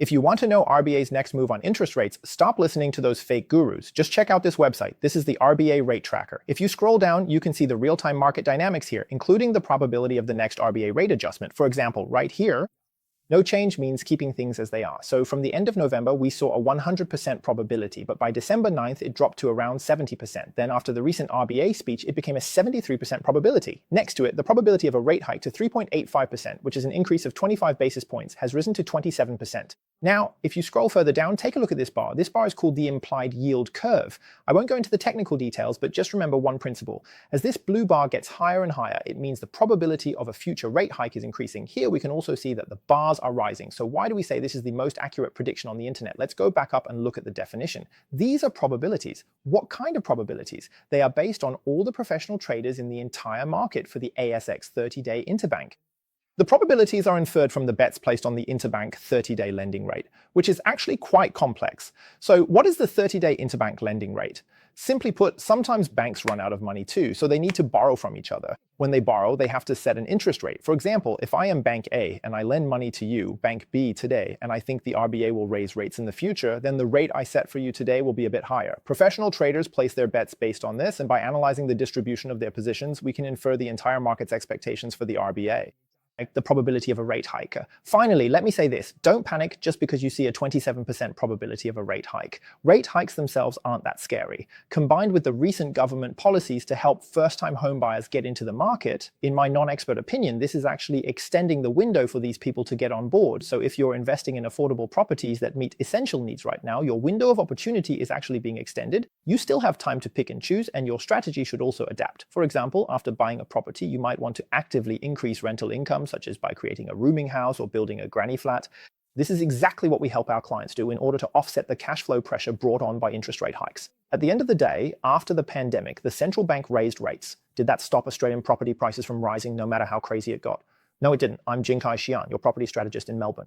If you want to know RBA's next move on interest rates, stop listening to those fake gurus. Just check out this website. This is the RBA rate tracker. If you scroll down, you can see the real-time market dynamics here, including the probability of the next RBA rate adjustment. For example, right here, no change means keeping things as they are. So from the end of November, we saw a 100% probability, but by December 9th, it dropped to around 70%. Then after the recent RBA speech, it became a 73% probability. Next to it, the probability of a rate hike to 3.85%, which is an increase of 25 basis points, has risen to 27%. Now, if you scroll further down, take a look at this bar. This bar is called the implied yield curve. I won't go into the technical details, but just remember one principle. As this blue bar gets higher and higher, it means the probability of a future rate hike is increasing. Here we can also see that the bars are rising. So why do we say this is the most accurate prediction on the internet? Let's go back up and look at the definition. These are probabilities. What kind of probabilities? They are based on all the professional traders in the entire market for the ASX 30-day interbank. The probabilities are inferred from the bets placed on the interbank 30-day lending rate, which is actually quite complex. So what is the 30-day interbank lending rate? Simply put, sometimes banks run out of money too, so they need to borrow from each other. When they borrow, they have to set an interest rate. For example, if I am Bank A and I lend money to you, Bank B, today, and I think the RBA will raise rates in the future, then the rate I set for you today will be a bit higher. Professional traders place their bets based on this, and by analyzing the distribution of their positions, we can infer the entire market's expectations for the RBA. The probability of a rate hike. Finally, let me say this, don't panic just because you see a 27% probability of a rate hike. Rate hikes themselves aren't that scary. Combined with the recent government policies to help first-time homebuyers get into the market, in my non-expert opinion, this is actually extending the window for these people to get on board. So if you're investing in affordable properties that meet essential needs right now, your window of opportunity is actually being extended. You still have time to pick and choose, and your strategy should also adapt. For example, after buying a property, you might want to actively increase rental income, such as by creating a rooming house or building a granny flat. This is exactly what we help our clients do in order to offset the cash flow pressure brought on by interest rate hikes. At the end of the day, after the pandemic, the central bank raised rates. Did that stop Australian property prices from rising no matter how crazy it got? No, it didn't. I'm Jinkai Xian, your property strategist in Melbourne.